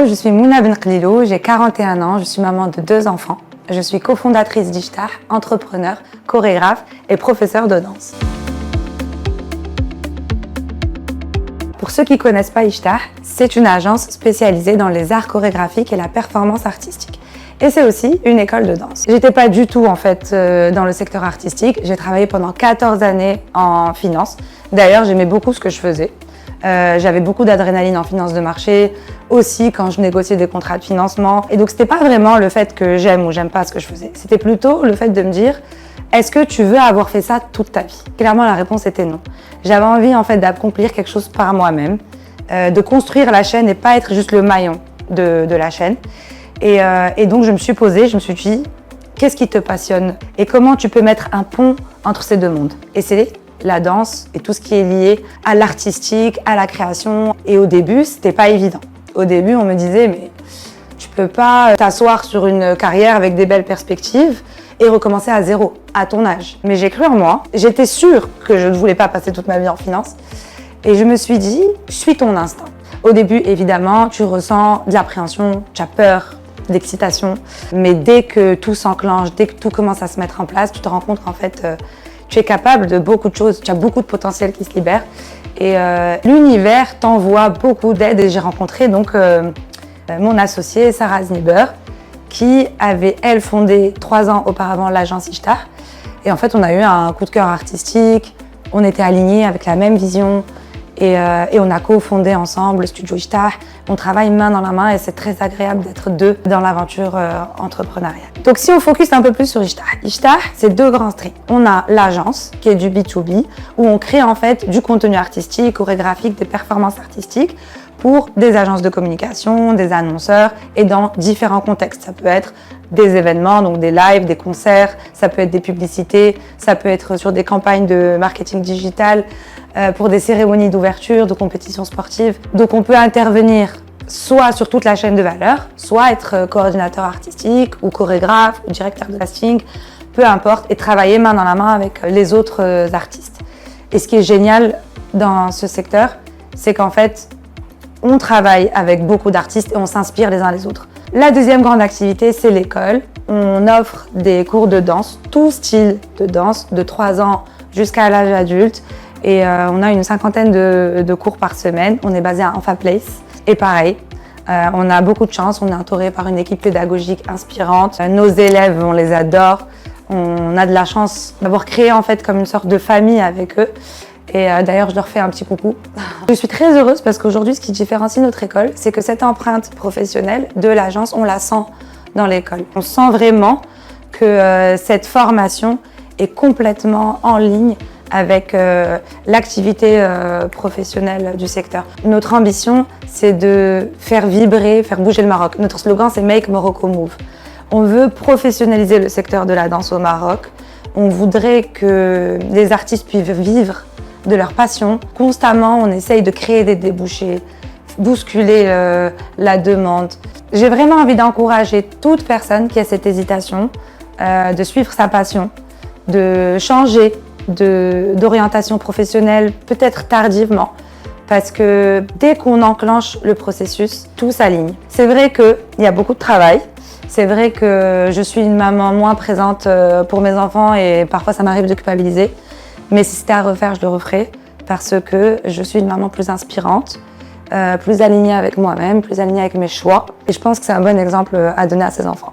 Bonjour, je suis Mouna Benkhlilou, j'ai 41 ans, je suis maman de 2 enfants. Je suis cofondatrice d'Ishtar, entrepreneur, chorégraphe et professeure de danse. Pour ceux qui ne connaissent pas Ishtar, c'est une agence spécialisée dans les arts chorégraphiques et la performance artistique. Et c'est aussi une école de danse. J'étais pas du tout en fait dans le secteur artistique. J'ai travaillé pendant 14 années en finance. D'ailleurs, j'aimais beaucoup ce que je faisais. J'avais beaucoup d'adrénaline en finance de marché, aussi quand je négociais des contrats de financement. Et donc, c'était pas vraiment le fait que j'aime ou j'aime pas ce que je faisais. C'était plutôt le fait de me dire, est-ce que tu veux avoir fait ça toute ta vie? Clairement, la réponse était non. J'avais envie en fait d'accomplir quelque chose par moi-même, de construire la chaîne et pas être juste le maillon de la chaîne. Et donc, je me suis posée, je me suis dit, qu'est-ce qui te passionne et comment tu peux mettre un pont entre ces deux mondes? Et c'est la danse et tout ce qui est lié à l'artistique, à la création. Et au début, c'était pas évident. Au début, on me disait, mais tu peux pas t'asseoir sur une carrière avec des belles perspectives et recommencer à zéro, à ton âge. Mais j'ai cru en moi. J'étais sûre que je ne voulais pas passer toute ma vie en finance. Et je me suis dit, suis ton instinct. Au début, évidemment, tu ressens de l'appréhension, tu as peur, d'excitation. Mais dès que tout s'enclenche, dès que tout commence à se mettre en place, tu te rends compte qu'en fait, tu es capable de beaucoup de choses. Tu as beaucoup de potentiel qui se libère. Et l'univers t'envoie beaucoup d'aide. Et j'ai rencontré donc mon associée, Sarah Zniber, qui avait, elle, fondé 3 ans auparavant l'agence Ishtar. Et en fait, on a eu un coup de cœur artistique. On était alignés avec la même vision. Et on a cofondé ensemble le studio Ishtar. On travaille main dans la main et c'est très agréable d'être deux dans l'aventure entrepreneuriale. Donc si on focus un peu plus sur Ishtar, Ishtar, c'est 2 grands streams. On a l'agence qui est du B2B où on crée en fait du contenu artistique, chorégraphique, des performances artistiques pour des agences de communication, des annonceurs et dans différents contextes. Ça peut être des événements, donc des lives, des concerts, ça peut être des publicités, ça peut être sur des campagnes de marketing digital, pour des cérémonies d'ouverture, de compétitions sportives. Donc on peut intervenir soit sur toute la chaîne de valeur, soit être coordinateur artistique ou chorégraphe ou directeur de casting, peu importe, et travailler main dans la main avec les autres artistes. Et ce qui est génial dans ce secteur, c'est qu'en fait, on travaille avec beaucoup d'artistes et on s'inspire les uns les autres. La deuxième grande activité, c'est l'école. On offre des cours de danse, tout style de danse, de 3 ans jusqu'à l'âge adulte. Et on a une 50aine de cours par semaine. On est basé à Enfa Place. Et pareil, on a beaucoup de chance. On est entouré par une équipe pédagogique inspirante. Nos élèves, on les adore. On a de la chance d'avoir créé en fait comme une sorte de famille avec eux. Et d'ailleurs, je leur fais un petit coucou. Je suis très heureuse parce qu'aujourd'hui, ce qui différencie notre école, c'est que cette empreinte professionnelle de l'agence, on la sent dans l'école. On sent vraiment que cette formation est complètement en ligne avec l'activité professionnelle du secteur. Notre ambition, c'est de faire vibrer, faire bouger le Maroc. Notre slogan, c'est « Make Morocco Move ». On veut professionnaliser le secteur de la danse au Maroc. On voudrait que les artistes puissent vivre de leur passion. Constamment, on essaye de créer des débouchés, bousculer la demande. J'ai vraiment envie d'encourager toute personne qui a cette hésitation de suivre sa passion, de changer d'orientation professionnelle, peut-être tardivement, parce que dès qu'on enclenche le processus, tout s'aligne. C'est vrai qu'il y a beaucoup de travail, c'est vrai que je suis une maman moins présente pour mes enfants et parfois ça m'arrive de culpabiliser, mais si c'était à refaire, je le referais parce que je suis une maman plus inspirante, plus alignée avec moi-même, plus alignée avec mes choix et je pense que c'est un bon exemple à donner à ses enfants.